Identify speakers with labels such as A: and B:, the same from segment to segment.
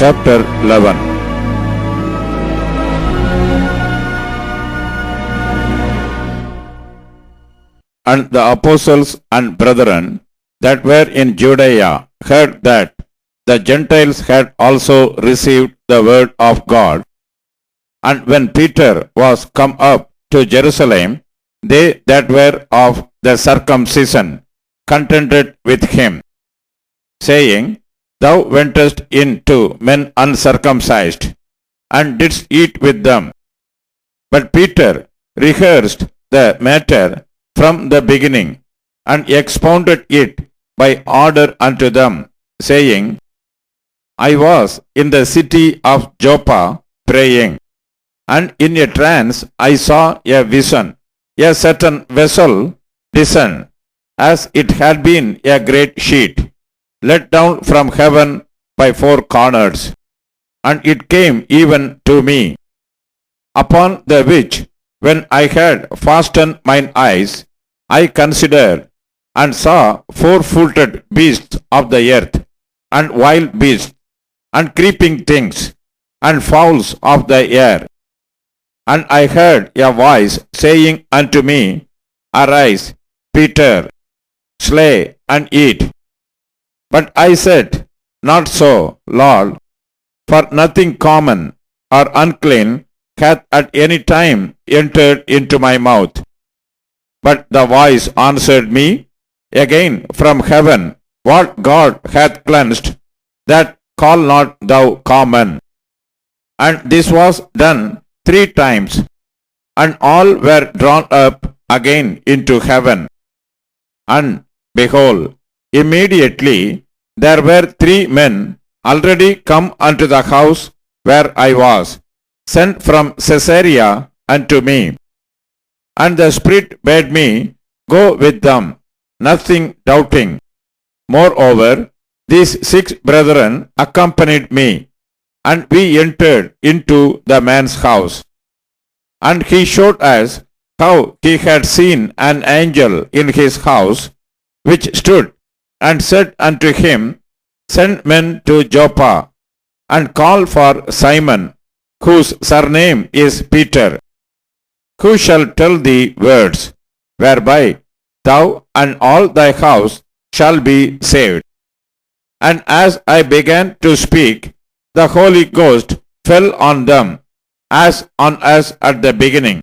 A: Chapter 11. And the apostles and brethren that were in Judea heard that the Gentiles had also received the word of God. And when Peter was come up to Jerusalem, they that were of the circumcision contended with him, saying, Thou wentest in to men uncircumcised, and didst eat with them. But Peter rehearsed the matter from the beginning, and expounded it by order unto them, saying, I was in the city of Joppa praying, and in a trance I saw a vision, a certain vessel descend, as it had been a great sheet, let down from heaven by four corners, and it came even to me. Upon the which, when I had fastened mine eyes, I considered, and saw four-footed beasts of the earth, and wild beasts, and creeping things, and fowls of the air. And I heard a voice saying unto me, Arise, Peter, slay and eat. But I said, Not so, Lord, for nothing common or unclean hath at any time entered into my mouth. But the voice answered me again from heaven, What God hath cleansed, that call not thou common. And this was done 3 times, and all were drawn up again into heaven. And behold, immediately there were 3 men already come unto the house where I was, sent from Caesarea unto me. And the Spirit bade me go with them, nothing doubting. Moreover, these 6 brethren accompanied me, and we entered into the man's house. And he showed us how he had seen an angel in his house, which stood and said unto him, Send men to Joppa, and call for Simon, whose surname is Peter, who shall tell thee words, whereby thou and all thy house shall be saved. And as I began to speak, the Holy Ghost fell on them, as on us at the beginning.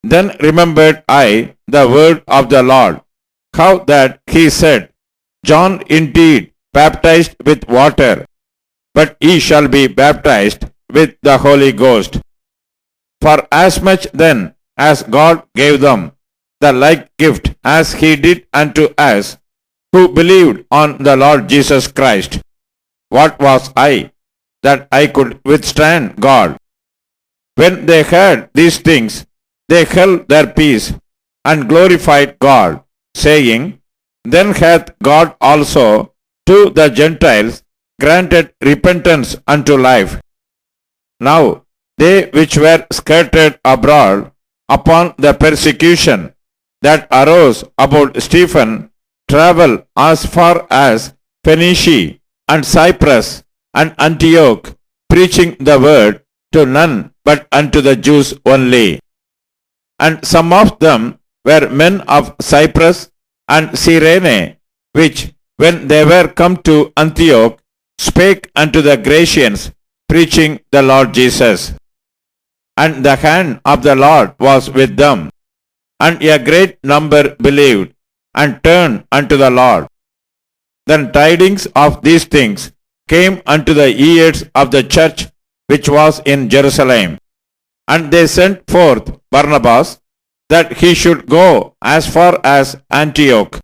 A: Then remembered I the word of the Lord, how that he said, John indeed baptized with water, but ye shall be baptized with the Holy Ghost. For as much then as God gave them the like gift as he did unto us, who believed on the Lord Jesus Christ, what was I, that I could withstand God? When they heard these things, they held their peace, and glorified God, saying, Then hath God also to the Gentiles granted repentance unto life. Now they which were scattered abroad upon the persecution that arose about Stephen travel as far as Phoenicia and Cyprus and Antioch, preaching the word to none but unto the Jews only. And some of them were men of Cyprus and Cyrene, which, when they were come to Antioch, spake unto the Grecians, preaching the Lord Jesus. And the hand of the Lord was with them, and a great number believed, and turned unto the Lord. Then tidings of these things came unto the ears of the church which was in Jerusalem. And they sent forth Barnabas, that he should go as far as Antioch,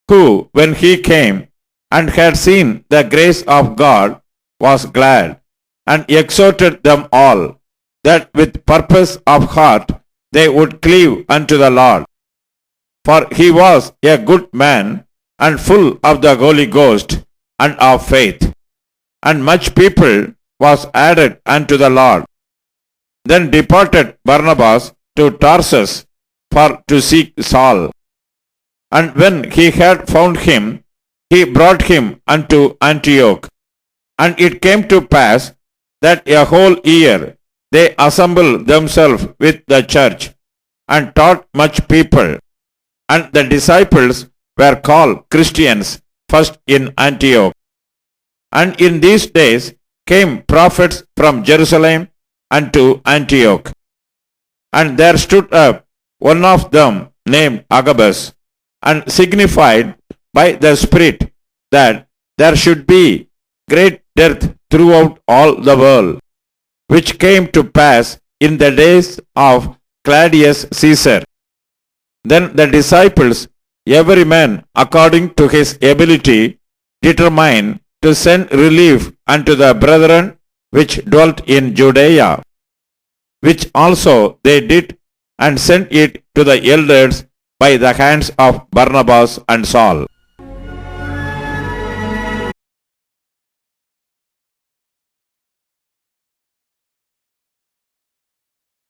A: who, when he came and had seen the grace of God, was glad, and exhorted them all, that with purpose of heart they would cleave unto the Lord. For he was a good man, and full of the Holy Ghost and of faith, and much people was added unto the Lord. Then departed Barnabas to Tarsus for to seek Saul. And when he had found him, he brought him unto Antioch. And it came to pass that a whole year they assembled themselves with the church and taught much people. And the disciples were called Christians first in Antioch. And in these days came prophets from Jerusalem unto Antioch. And there stood up one of them named Agabus, and signified by the Spirit that there should be great dearth throughout all the world, which came to pass in the days of Claudius Caesar. Then the disciples, every man according to his ability, determined to send relief unto the brethren which dwelt in Judea, which also they did, and sent it to the elders by the hands of Barnabas and Saul.